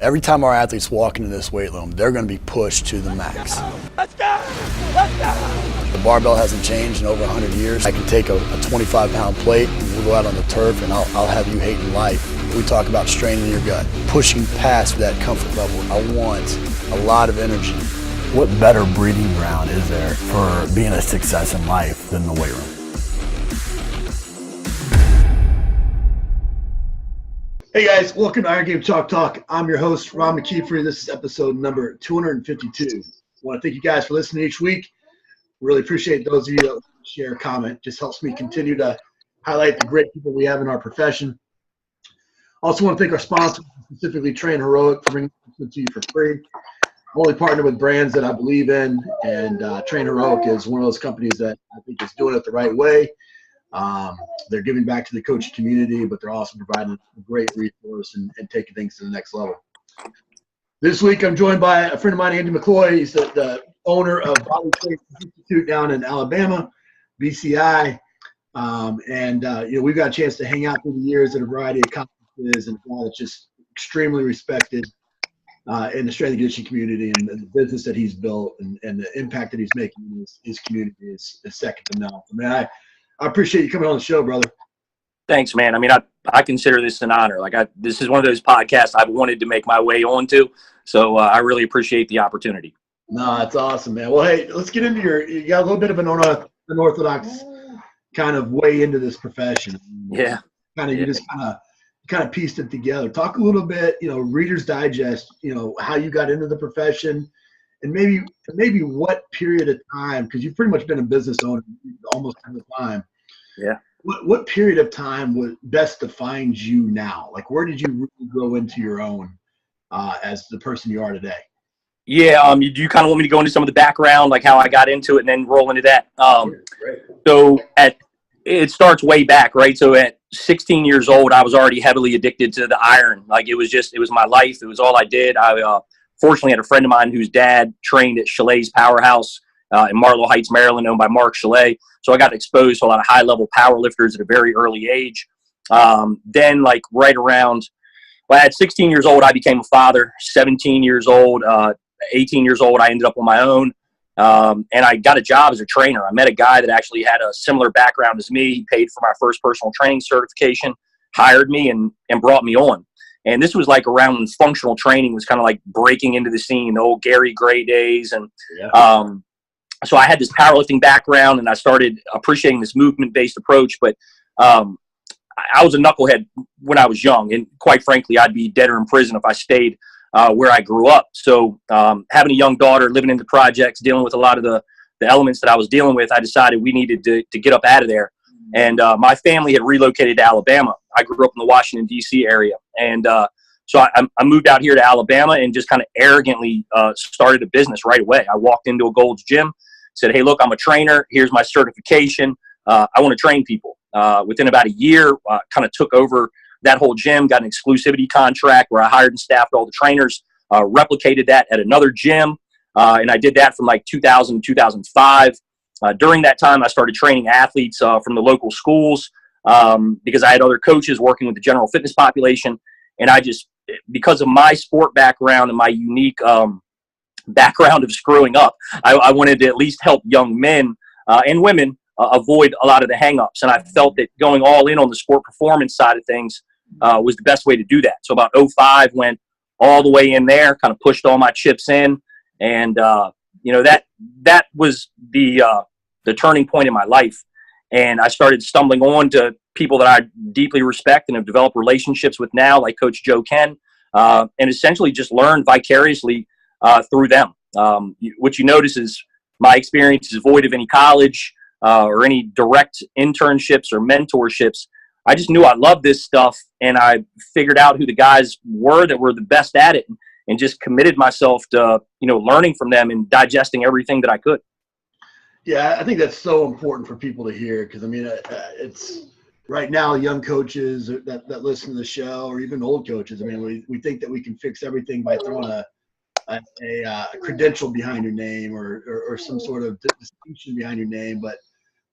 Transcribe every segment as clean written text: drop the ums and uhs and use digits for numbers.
Every time our athletes walk into this weight room, they're going to be pushed to the max. Let's go! Let's go! The barbell hasn't changed in over 100 years. I can take a 25-pound plate and we'll go out on the turf and I'll have you hating life. We talk about straining your gut, pushing past that comfort level. I want a lot of energy. What better breeding ground is there for being a success in life than the weight room? Hey guys, welcome to Iron Game Talk. I'm your host, Ron McKeefery. This is episode number 252. I want to thank you guys for listening each week. Really appreciate those of you that share, comment. Just helps me continue to highlight the great people we have in our profession. Also want to thank our sponsors, specifically Train Heroic, for bringing this to you for free. I'm only partnered with brands that I believe in, and Train Heroic is one of those companies that I think is doing it the right way. They're giving back to the coaching community, but they're also providing a great resource and taking things to the next level. This week, I'm joined by a friend of mine, Andy McCloy. He's the owner of Body Training Institute down in Alabama, BCI. We've got a chance to hang out through the years at a variety of conferences, and it's just extremely respected in the strength and conditioning community, and the business that he's built and the impact that he's making in his community is second to none. I mean, I appreciate you coming on the show, brother. Thanks, man. I mean, I consider this an honor. This is one of those podcasts I've wanted to make my way onto, so I really appreciate the opportunity. No, that's awesome, man. Well, hey, let's get into you got a little bit of an unorthodox kind of way into this profession. Yeah. You just kind of pieced it together. Talk a little bit, Reader's Digest, how you got into the profession, and maybe what period of time, because you've pretty much been a business owner almost all the time. Yeah. What period of time would best defines you now? Like, where did you really grow into your own as the person you are today? Yeah. You kind of want me to go into some of the background, like how I got into it, and then roll into that. Great. So it starts way back, right? So at 16 years old, I was already heavily addicted to the iron. Like it was my life. It was all I did. I fortunately had a friend of mine whose dad trained at Chalet's Powerhouse in Marlow Heights, Maryland, owned by Mark Chalet. So I got exposed to a lot of high-level power lifters at a very early age. Then at 16 years old, I became a father. 17 years old, 18 years old, I ended up on my own. And I got a job as a trainer. I met a guy that actually had a similar background as me. He paid for my first personal training certification, hired me, and brought me on. And this was like around when functional training was kind of like breaking into the scene, the old Gary Gray days. And so I had this powerlifting background, and I started appreciating this movement-based approach. But I was a knucklehead when I was young, and quite frankly, I'd be dead or in prison if I stayed where I grew up. So having a young daughter, living in the projects, dealing with a lot of the elements that I was dealing with, I decided we needed to get up out of there. And my family had relocated to Alabama. I grew up in the Washington, D.C. area. And so I moved out here to Alabama and just kind of arrogantly started a business right away. I walked into a Gold's Gym, said, hey, look, I'm a trainer. Here's my certification. I want to train people. Within about a year, kind of took over that whole gym, got an exclusivity contract where I hired and staffed all the trainers, replicated that at another gym. And I did that from like 2000 to 2005. During that time, I started training athletes from the local schools because I had other coaches working with the general fitness population. And because of my sport background and my unique background of screwing up, I wanted to at least help young men and women avoid a lot of the hang-ups. And I felt that going all in on the sport performance side of things was the best way to do that. So about 2005 went all the way in there, kind of pushed all my chips in. And, that was the turning point in my life. And I started stumbling on to people that I deeply respect and have developed relationships with now, like Coach Joe Ken, and essentially just learned vicariously through them. What you notice is my experience is void of any college or any direct internships or mentorships. I just knew I loved this stuff, and I figured out who the guys were that were the best at it, and just committed myself to, learning from them and digesting everything that I could. Yeah, I think that's so important for people to hear, because it's right now young coaches that listen to the show, or even old coaches. We think that we can fix everything by throwing a credential behind your name or some sort of distinction behind your name. But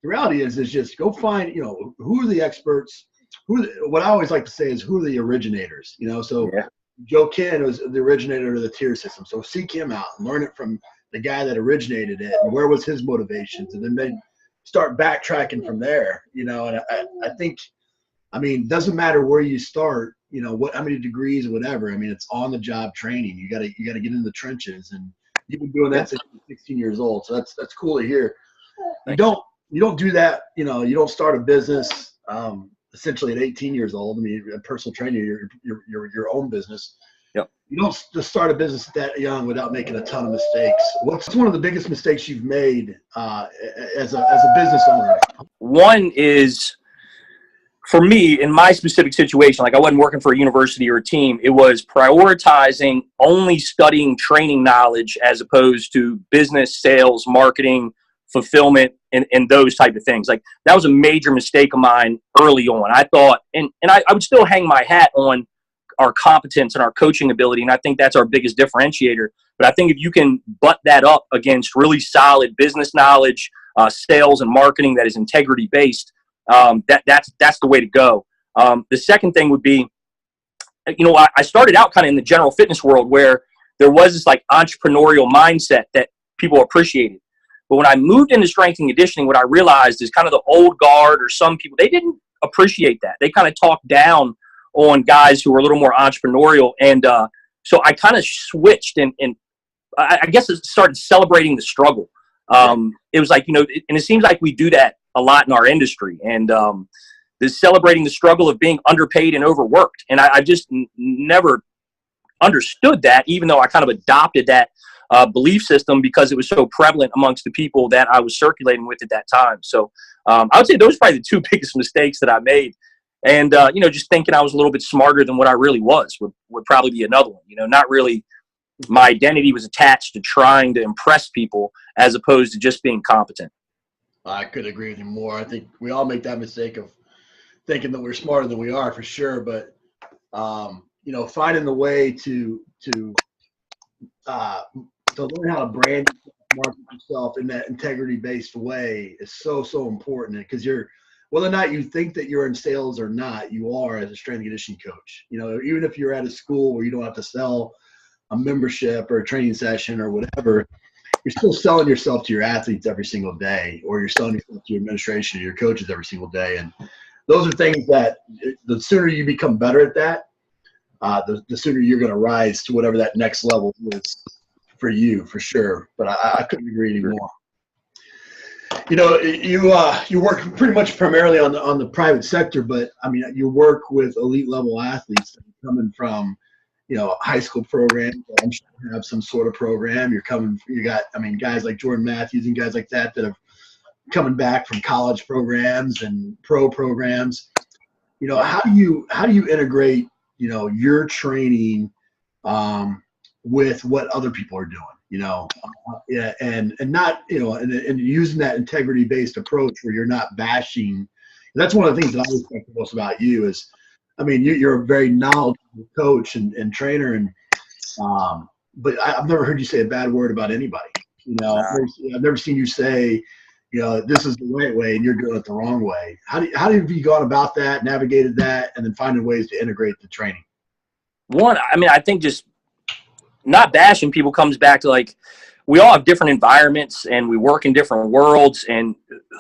the reality is just go find, who are the experts, what I always like to say is who are the originators, So Joe Ken was the originator of the tier system. So seek him out and learn it from the guy that originated it, and where was his motivations, and then they start backtracking from there. And I think, doesn't matter where you start, how many degrees or whatever. It's on the job training. You gotta get in the trenches, and you've been doing that since you're 16 years old. So that's cool to hear. You don't do that. You don't start a business essentially at 18 years old. A personal trainer, your own business. Yep. You don't just start a business that young without making a ton of mistakes. What's one of the biggest mistakes you've made as a business owner? One is, for me, in my specific situation, like I wasn't working for a university or a team. It was prioritizing only studying training knowledge as opposed to business, sales, marketing, fulfillment, and those type of things. Like that was a major mistake of mine early on. I thought, and I would still hang my hat on our competence and our coaching ability, and I think that's our biggest differentiator. But I think if you can butt that up against really solid business knowledge, sales and marketing that is integrity based, that's the way to go. The second thing would be, I started out kind of in the general fitness world where there was this like entrepreneurial mindset that people appreciated. But when I moved into strength and conditioning, what I realized is kind of the old guard, or some people, they didn't appreciate that. They kind of talked down on guys who were a little more entrepreneurial. And so I kind of switched and I guess it started celebrating the struggle. It was like, and it seems like we do that a lot in our industry. And this celebrating the struggle of being underpaid and overworked. And I just never understood that, even though I kind of adopted that belief system because it was so prevalent amongst the people that I was circulating with at that time. So I would say those are probably the two biggest mistakes that I made. And, just thinking I was a little bit smarter than what I really was would probably be another one. Not really, my identity was attached to trying to impress people as opposed to just being competent. I could agree with you more. I think we all make that mistake of thinking that we're smarter than we are, for sure. But, finding the way to learn how to brand market yourself in that integrity-based way is so, so important, because whether or not you think that you're in sales or not, you are as a strength and conditioning coach. Even if you're at a school where you don't have to sell a membership or a training session or whatever, you're still selling yourself to your athletes every single day, or you're selling yourself to your administration or your coaches every single day. And those are things that the sooner you become better at that, the sooner you're going to rise to whatever that next level is for you, for sure. But I couldn't agree anymore. You work pretty much primarily on the private sector, but you work with elite level athletes that are coming from, high school programs. I'm sure you have some sort of program. You got guys like Jordan Matthews and guys like that have coming back from college programs and pro programs. How do you integrate, your training with what other people are doing, and not, and using that integrity-based approach where you're not bashing. That's one of the things that I respect the most about you is, you're a very knowledgeable coach and trainer, and but I've never heard you say a bad word about anybody. I've never seen you say, this is the right way and you're doing it the wrong way. How have you gone about that, navigated that, and then finding ways to integrate the training? One, I think just not bashing people comes back to, like, we all have different environments and we work in different worlds, and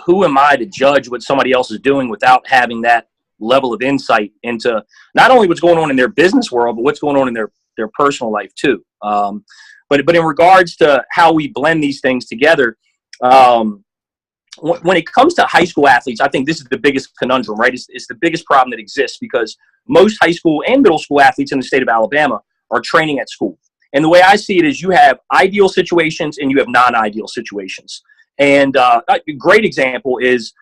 who am I to judge what somebody else is doing without having that level of insight into not only what's going on in their business world, but what's going on in their personal life too. But in regards to how we blend these things together, when it comes to high school athletes, I think this is the biggest conundrum, right? It's the biggest problem that exists, because most high school and middle school athletes in the state of Alabama are training at school. And the way I see it is you have ideal situations and you have non-ideal situations. And a great example is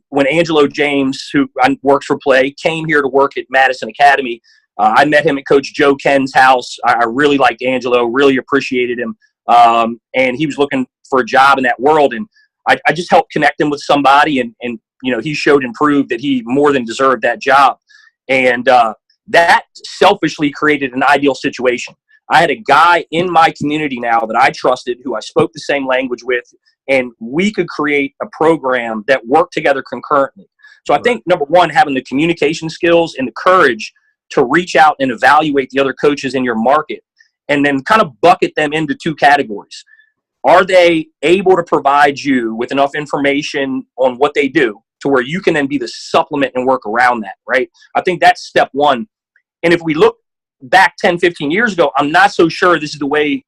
when Angelo James, who works for Play, came here to work at Madison Academy. I met him at Coach Joe Ken's house. I really liked Angelo, really appreciated him. And he was looking for a job in that world. And I just helped connect him with somebody. And he showed and proved that he more than deserved that job. And that selfishly created an ideal situation. I had a guy in my community now that I trusted, who I spoke the same language with, and we could create a program that worked together concurrently. So I think, number one, having the communication skills and the courage to reach out and evaluate the other coaches in your market and then kind of bucket them into two categories. Are they able to provide you with enough information on what they do to where you can then be the supplement and work around that, right? I think that's step one. And if we look back 10, 15 years ago, I'm not so sure this is the way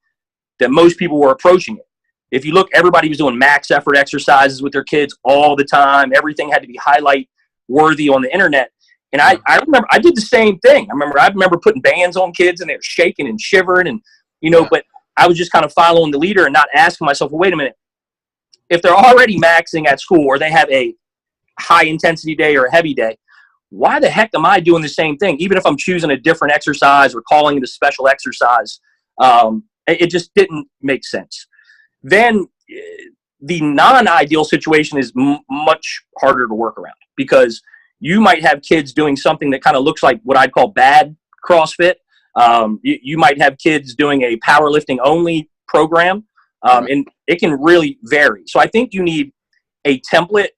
that most people were approaching it. If you look, everybody was doing max effort exercises with their kids all the time. Everything had to be highlight worthy on the internet. And I remember I did the same thing. I remember putting bands on kids and they were shaking and shivering and, but I was just kind of following the leader and not asking myself, well, wait a minute, if they're already maxing at school or they have a high intensity day or a heavy day, why the heck am I doing the same thing? Even if I'm choosing a different exercise or calling it a special exercise, it just didn't make sense. Then the non-ideal situation is much harder to work around because you might have kids doing something that kind of looks like what I'd call bad CrossFit. You might have kids doing a powerlifting only program, and it can really vary. So I think you need a template,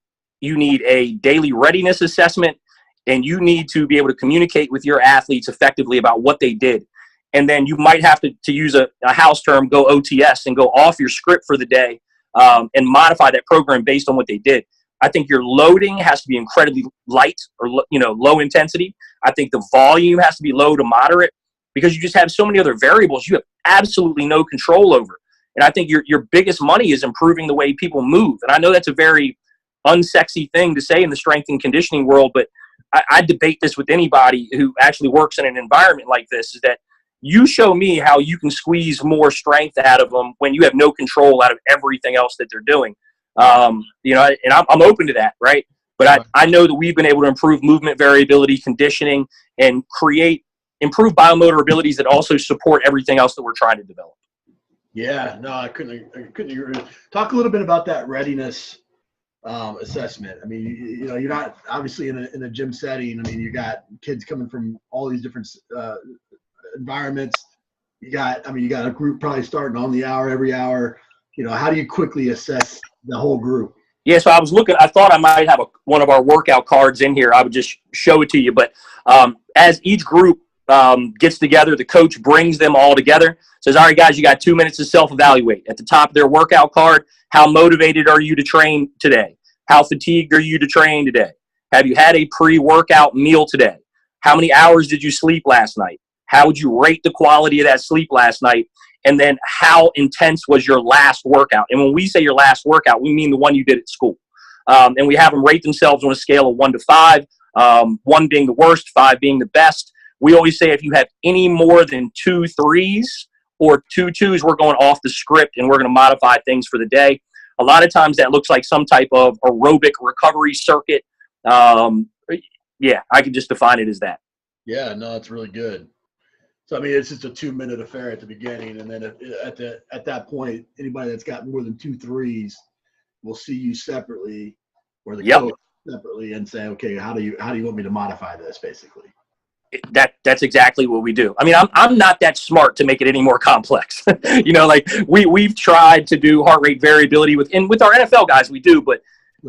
you need a daily readiness assessment, and you need to be able to communicate with your athletes effectively about what they did. And then you might have to use a house term, go OTS and go off your script for the day and modify that program based on what they did. I think your loading has to be incredibly light or low intensity. I think the volume has to be low to moderate because you just have so many other variables you have absolutely no control over. And I think your biggest money is improving the way people move. And I know that's a very unsexy thing to say in the strength and conditioning world, but I debate this with anybody who actually works in an environment like this, is that you show me how you can squeeze more strength out of them when you have no control out of everything else that they're doing. And I'm open to that, right? But I know that we've been able to improve movement variability, conditioning, and improve biomotor abilities that also support everything else that we're trying to develop. Yeah, no, I couldn't agree. Talk a little bit about that readiness assessment. I mean, you're not obviously in a gym setting. I mean, you got kids coming from all these different environments. You got a group probably starting on the hour every hour. How do you quickly assess the whole group? Yeah, so I thought I might have one of our workout cards in here. I would just show it to you. But as each group gets together, the coach brings them all together, says, all right, guys, you got 2 minutes to self-evaluate. At the top of their workout card, how motivated are you to train today? How fatigued are you to train today? Have you had a pre-workout meal today? How many hours did you sleep last night? How would you rate the quality of that sleep last night? And then how intense was your last workout? And when we say your last workout, we mean the one you did at school. And we have them rate themselves on a scale of 1 to 5, 1 being the worst, 5 being the best. We always say if you have any more than 2 3s or 2 2s, we're going off the script and we're going to modify things for the day. A lot of times that looks like some type of aerobic recovery circuit. Yeah, I can just define it as that. Yeah, no, it's really good. So, I mean, it's just a 2-minute affair at the beginning. And then at that point, anybody that's got more than 2 3s will see you separately or the coach separately and say, okay, how do you want me to modify this, basically? That's exactly what we do. I mean, I'm not that smart to make it any more complex. Like we've tried to do heart rate variability with our NFL guys, we do, but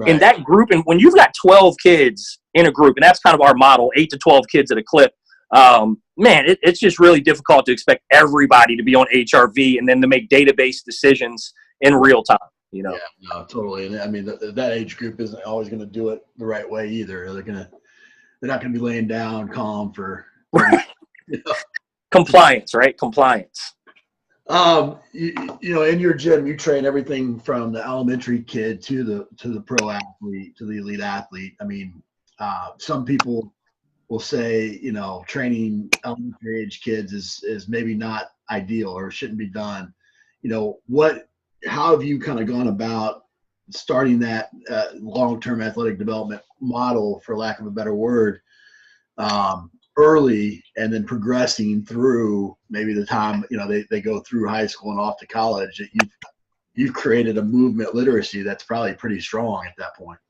in that group, and when you've got 12 kids in a group, and that's kind of our model, 8 to 12 kids at a clip, it's just really difficult to expect everybody to be on HRV and then to make database decisions in real time. Yeah, no, totally. And I mean, that age group isn't always going to do it the right way either. They're not going to be laying down calm for compliance, right? Compliance. In your gym, you train everything from the elementary kid to the pro athlete, to the elite athlete. I mean, some people will say, training elementary age kids is maybe not ideal or shouldn't be done. How have you kind of gone about starting that long-term athletic development model, for lack of a better word, early, and then progressing through maybe the time they go through high school and off to college? That you've created a movement literacy that's probably pretty strong at that point.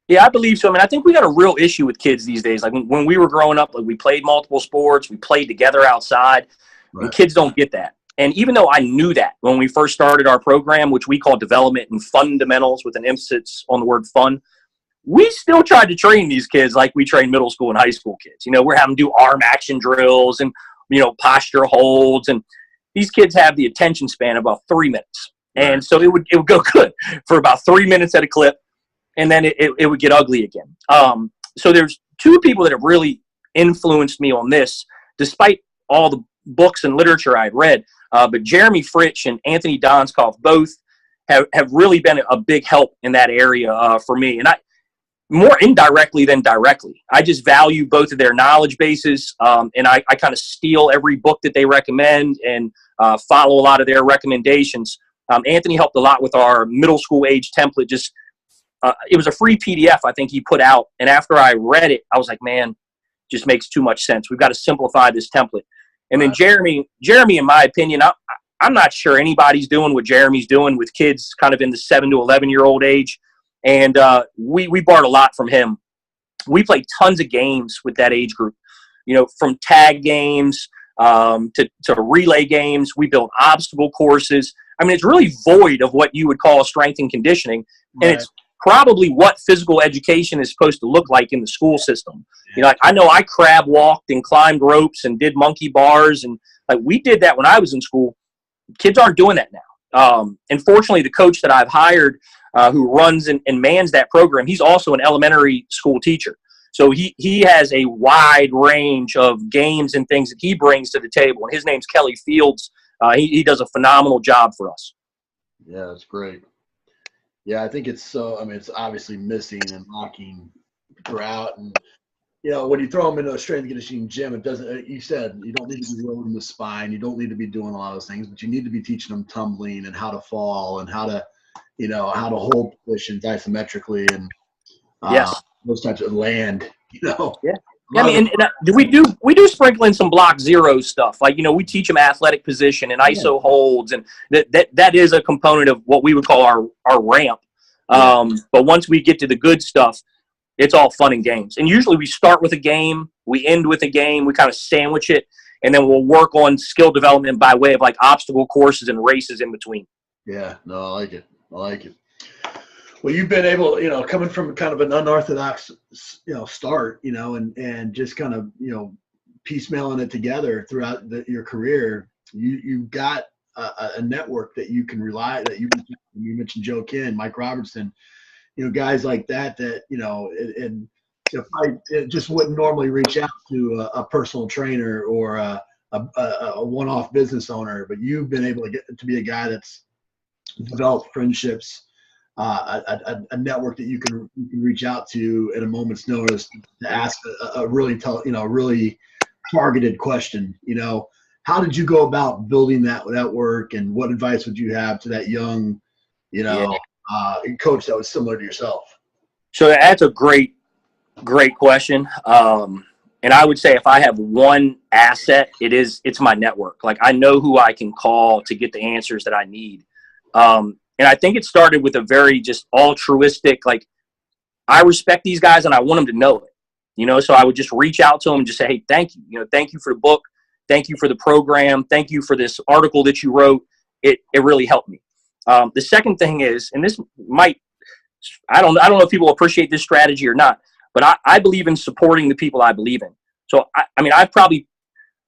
Yeah, I believe so. I mean, I think we got a real issue with kids these days. Like when we were growing up, like we played multiple sports, we played together outside, and kids don't get that. And even though I knew that when we first started our program, which we call development and fundamentals with an emphasis on the word fun, we still tried to train these kids like we train middle school and high school kids. We're having them do arm action drills and, posture holds. And these kids have the attention span of about 3 minutes. And so it would go good for about 3 minutes at a clip. And then it would get ugly again. So there's two people that have really influenced me on this, despite all the books and literature I've read. But Jeremy Fritsch and Anthony Donskoff both have really been a big help in that area for me. And more indirectly than directly. I just value both of their knowledge bases, and I kind of steal every book that they recommend and follow a lot of their recommendations. Anthony helped a lot with our middle school age template. It was a free PDF I think he put out, and after I read it, I was like, man, just makes too much sense. We've got to simplify this template. And then Jeremy, in my opinion, I'm not sure anybody's doing what Jeremy's doing with kids kind of in the 7 to 11-year-old age. And we borrowed a lot from him. We played tons of games with that age group, from tag games to relay games. We built obstacle courses. I mean, it's really void of what you would call strength and conditioning. And it's probably what physical education is supposed to look like in the school system. I know I crab walked and climbed ropes and did monkey bars. And we did that when I was in school. Kids aren't doing that now. And fortunately, the coach that I've hired who runs and mans that program, he's also an elementary school teacher. So he has a wide range of games and things that he brings to the table. And his name's Kelly Fields. He does a phenomenal job for us. Yeah, that's great. Yeah, I think it's it's obviously missing and lacking throughout. And, when you throw them into a strength and conditioning gym, it doesn't, you said you don't need to be loading the spine. You don't need to be doing a lot of those things, but you need to be teaching them tumbling and how to fall and how to hold positions isometrically and those types of land, Yeah. I mean, we do sprinkle in some block zero stuff. We teach them athletic position and ISO holds, and that is a component of what we would call our ramp. But once we get to the good stuff, it's all fun and games. And usually we start with a game, we end with a game, we kind of sandwich it, and then we'll work on skill development by way of obstacle courses and races in between. Yeah, no, I like it. Well, you've been able, coming from kind of an unorthodox, start, and just kind of, piecemealing it together throughout your career. You've got a network that you can rely, you mentioned Joe Kinn, Mike Robertson, guys like that, and I just wouldn't normally reach out to a personal trainer or a one-off business owner, but you've been able to get to be a guy that's developed friendships, a network that you can reach out to at a moment's notice to ask a really really targeted question. How did you go about building that network, and what advice would you have to that young, coach that was similar to yourself? So that's a great question. And I would say if I have one asset, it's my network. I know who I can call to get the answers that I need. And I think it started with a very just altruistic, I respect these guys and I want them to know it, so I would just reach out to them and just say, hey, thank you. Thank you for the book. Thank you for the program. Thank you for this article that you wrote. It really helped me. The second thing is, and this might, I don't know if people appreciate this strategy or not, but I believe in supporting the people I believe in. So, I've probably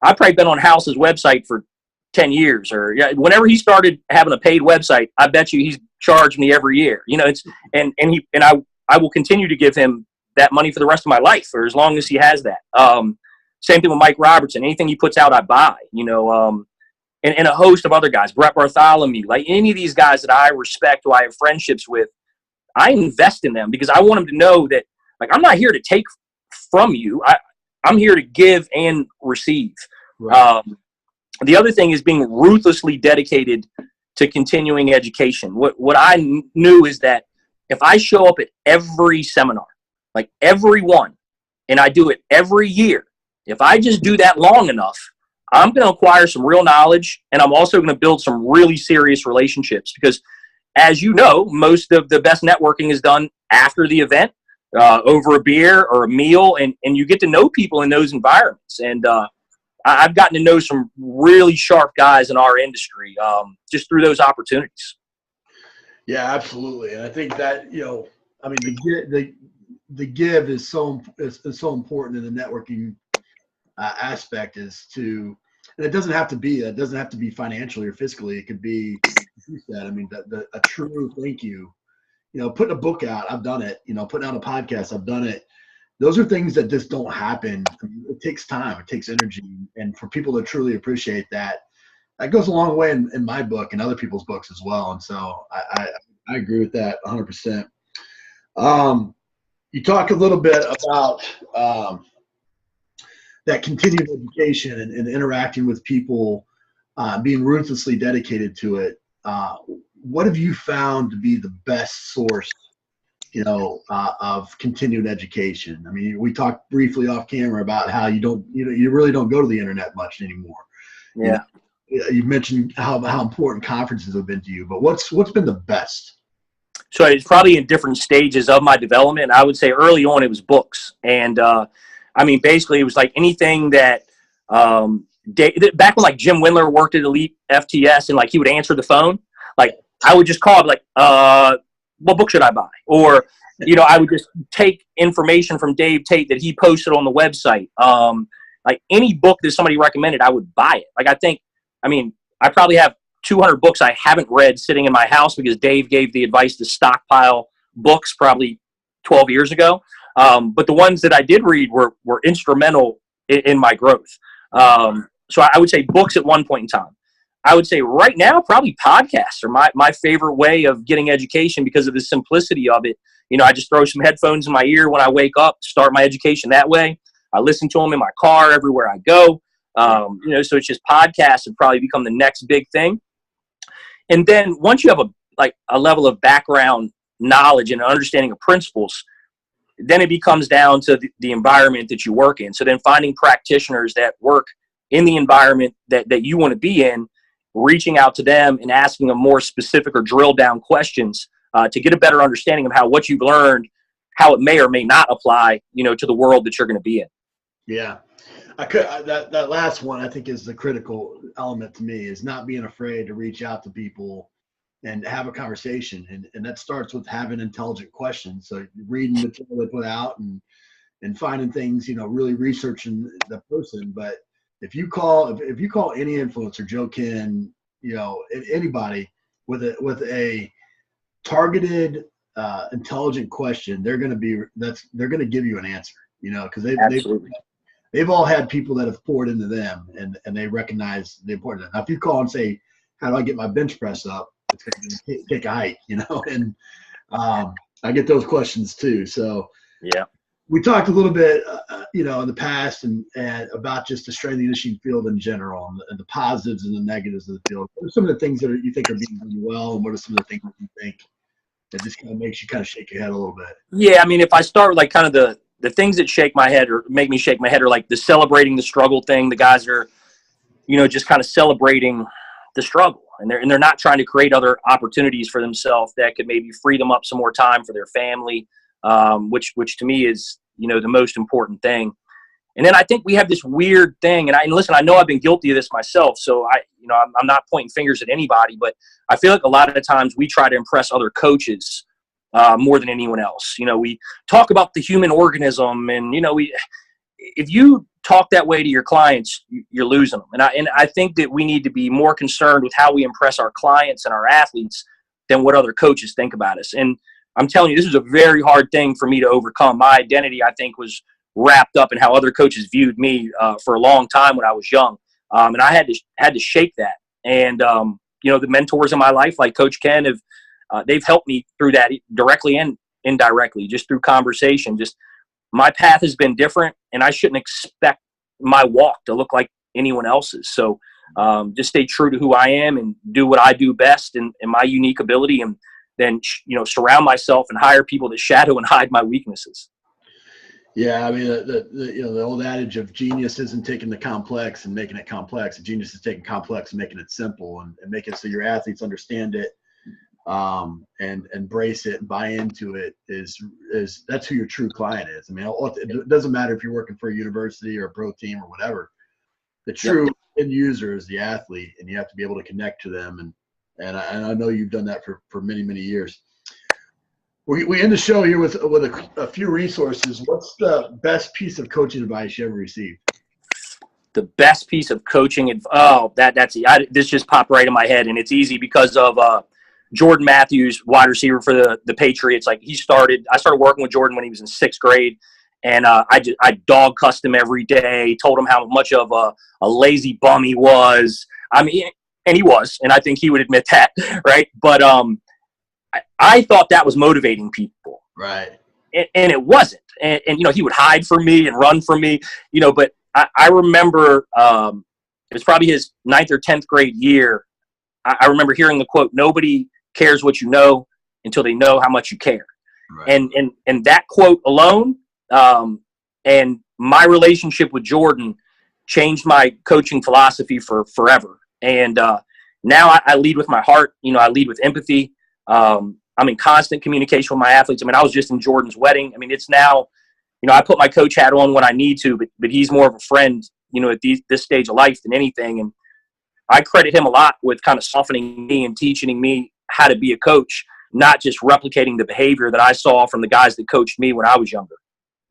been on House's website for 10 years, or whenever he started having a paid website, I bet you he's charged me every year. I will continue to give him that money for the rest of my life, or as long as he has that. Same thing with Mike Robertson. Anything he puts out, I buy. And a host of other guys, Brett Bartholomew, any of these guys that I respect, who I have friendships with, I invest in them because I want them to know that I'm not here to take from you. I'm here to give and receive. Right. The other thing is being ruthlessly dedicated to continuing education. What I knew is that if I show up at every seminar, every one, and I do it every year, if I just do that long enough, I'm going to acquire some real knowledge, and I'm also going to build some really serious relationships because, as you know, most of the best networking is done after the event, over a beer or a meal, and you get to know people in those environments. And I've gotten to know some really sharp guys in our industry just through those opportunities. Yeah, absolutely. And I think that, the give is so important in the networking aspect is to, and it doesn't have to be financially or physically. It could be, as you said, I mean, a true thank you. You know, putting a book out, I've done it. You know, putting out a podcast, I've done it. Those are things that just don't happen. I mean, it takes time, it takes energy, and for people to truly appreciate that, that goes a long way in my book and other people's books as well. And so I agree with that 100%. You talk a little bit about that continued education and interacting with people, being ruthlessly dedicated to it. What have you found to be the best source, of continued education? I mean, we talked briefly off camera about how you really don't go to the internet much anymore. Yeah. You mentioned how important conferences have been to you, but what's been the best? So it's probably in different stages of my development. I would say early on it was books. And I mean, basically it was like anything that back when like Jim Windler worked at Elite FTS and like he would answer the phone, like I would just call him like, what book should I buy? Or, I would just take information from Dave Tate that he posted on the website. Like any book that somebody recommended, I would buy it. I probably have 200 books I haven't read sitting in my house because Dave gave the advice to stockpile books probably 12 years ago. But the ones that I did read were instrumental in my growth. So I would say books at one point in time. I would say right now, probably podcasts are my favorite way of getting education because of the simplicity of it. I just throw some headphones in my ear when I wake up, start my education that way. I listen to them in my car everywhere I go. So it's just podcasts have probably become the next big thing. And then once you have a level of background knowledge and understanding of principles, then it becomes down to the environment that you work in. So then finding practitioners that work in the environment that you want to be in, reaching out to them and asking them more specific or drill down questions to get a better understanding of how what you've learned, how it may or may not apply, to the world that you're going to be in. Yeah. That last one I think is the critical element to me, is not being afraid to reach out to people and have a conversation. And that starts with having intelligent questions. So reading the material they put out and finding things, really researching the person. But if you call any influencer, Joe Ken, anybody with a targeted, intelligent question, they're going to give you an answer, because they've all had people that have poured into them and they recognize the importance. Now, if you call and say, how do I get my bench press up? It's going to take a hike, and I get those questions too. So yeah, we talked a little bit, in the past and about just the strength and conditioning field in general and the positives and the negatives of the field. What are some of the things that you think are being done well, and what are some of the things that you think that just kind of makes you kind of shake your head a little bit? Yeah, if I start with like kind of the things that shake my head or make me shake my head are like the celebrating the struggle thing. The guys are, just kind of celebrating the struggle, and they're not trying to create other opportunities for themselves that could maybe free them up some more time for their family, which to me is, the most important thing. And then I think we have this weird thing, and listen, I know I've been guilty of this myself, so I'm not pointing fingers at anybody, but I feel like a lot of the times we try to impress other coaches more than anyone else. We talk about the human organism, and if you talk that way to your clients, you're losing them. And I think that we need to be more concerned with how we impress our clients and our athletes than what other coaches think about us. And I'm telling you, this was a very hard thing for me to overcome. My identity, I think, was wrapped up in how other coaches viewed me for a long time when I was young, and I had to shake that. And the mentors in my life, like Coach Ken, they've helped me through that directly and indirectly, just through conversation. Just my path has been different, and I shouldn't expect my walk to look like anyone else's. So just stay true to who I am and do what I do best and my unique ability, and then surround myself and hire people that shadow and hide my weaknesses. Yeah, I mean, the old adage of genius isn't taking the complex and making it complex. Genius is taking complex and making it simple, and make it so your athletes understand it, and embrace it and buy into it. Is that's who your true client is. I mean, it doesn't matter if you're working for a university or a pro team or whatever. The true end user is the athlete, and you have to be able to connect to them. And I know you've done that for many, many years. We end the show here with a few resources. What's the best piece of coaching advice you ever received? The best piece of coaching. This just popped right in my head, and it's easy because of Jordan Matthews, wide receiver for the Patriots. Like I started working with Jordan when he was in 6th grade, and I dog cussed him every day, told him how much of a lazy bum he was. I mean, and he was, and I think he would admit that, right? But I thought that was motivating people. Right. And it wasn't. And he would hide from me and run from me, but I remember it was probably his 9th or 10th grade year. I remember hearing the quote, "Nobody cares what you know until they know how much you care." Right. And that quote alone and my relationship with Jordan changed my coaching philosophy for forever. And now I lead with my heart. I lead with empathy. I'm in constant communication with my athletes. I mean, I was just in Jordan's wedding. I mean, it's now, I put my coach hat on when I need to, but he's more of a friend, at this stage of life than anything. And I credit him a lot with kind of softening me and teaching me how to be a coach, not just replicating the behavior that I saw from the guys that coached me when I was younger.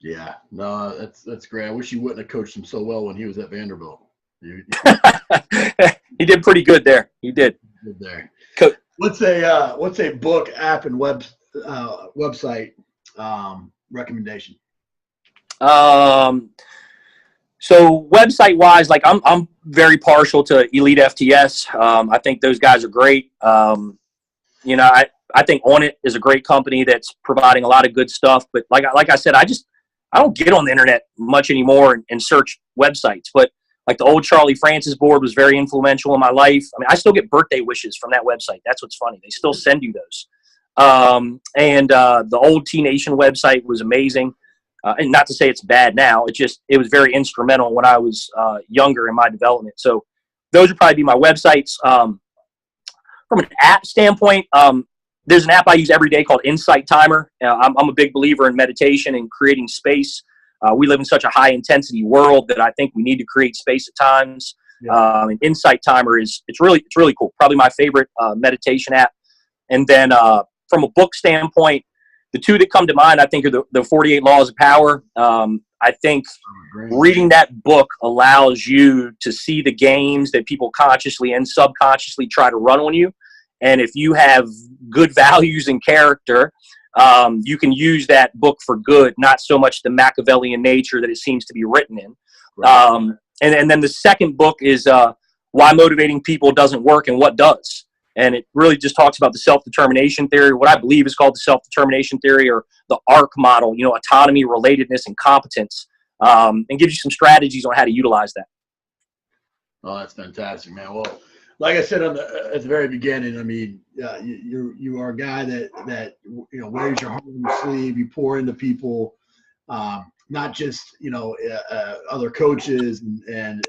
Yeah, no, that's great. I wish you wouldn't have coached him so well when he was at Vanderbilt. He did pretty good there. He did. Good there. Coach. What's a book, app, and website recommendation? So website wise, like I'm very partial to Elite FTS. I think those guys are great. I think On It is a great company that's providing a lot of good stuff. But like I said, I don't get on the internet much anymore and search websites. But like the old Charlie Francis board was very influential in my life. I mean, I still get birthday wishes from that website. That's what's funny. They still send you those. And the old T Nation website was amazing. And not to say it's bad now. It was very instrumental when I was younger in my development. So those would probably be my websites. From an app standpoint, there's an app I use every day called Insight Timer. I'm a big believer in meditation and creating space. We live in such a high intensity world that I think we need to create space at times. Yeah. And Insight Timer it's really cool. Probably my favorite meditation app. And then from a book standpoint, the two that come to mind, I think, are the 48 Laws of Power. I think reading that book allows you to see the games that people consciously and subconsciously try to run on you. And if you have good values and character, you can use that book for good, not so much the Machiavellian nature that it seems to be written in. Right. And then the second book is Why Motivating People Doesn't Work and What Does. And it really just talks about the self-determination theory, what I believe is called the self-determination theory, or the ARC model, autonomy, relatedness, and competence, and gives you some strategies on how to utilize that. Oh, that's fantastic, man. Well, like I said at the very beginning, I mean, you are a guy that wears your heart on your sleeve. You pour into people, not just other coaches and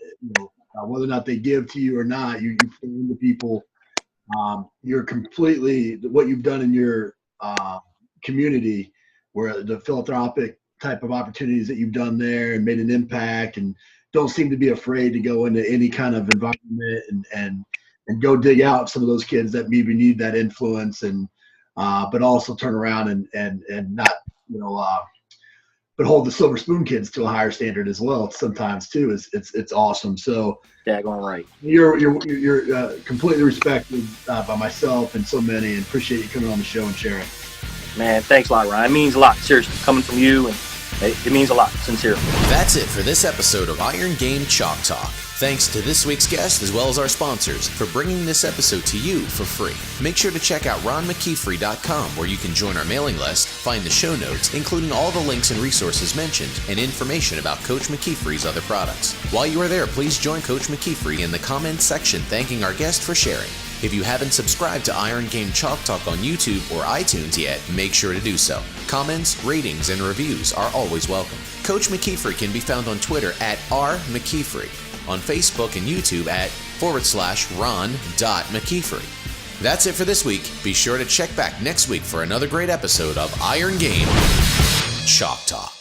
whether or not they give to you or not. You pour into people. You're completely what you've done in your community, where the philanthropic type of opportunities that you've done there and made an impact, and don't seem to be afraid to go into any kind of environment and go dig out some of those kids that maybe need that influence, and but also turn around and not but hold the silver spoon kids to a higher standard as well. Sometimes too, it's awesome. So yeah, going right. You're completely respected by myself and so many, and appreciate you coming on the show and sharing. Man, thanks a lot, Ryan. It means a lot, seriously, coming from you, and it means a lot, sincerely. That's it for this episode of Iron Game Chalk Talk. Thanks to this week's guest as well as our sponsors for bringing this episode to you for free. Make sure to check out ronmckeefery.com, where you can join our mailing list, find the show notes, including all the links and resources mentioned, and information about Coach McKeefery's other products. While you are there, please join Coach McKeefery in the comments section thanking our guest for sharing. If you haven't subscribed to Iron Game Chalk Talk on YouTube or iTunes yet, make sure to do so. Comments, ratings, and reviews are always welcome. Coach McKeefery can be found on Twitter at @RMcKeefery, on Facebook and YouTube at /Ron.McKeefery. That's it for this week. Be sure to check back next week for another great episode of Iron Game Chalk Talk.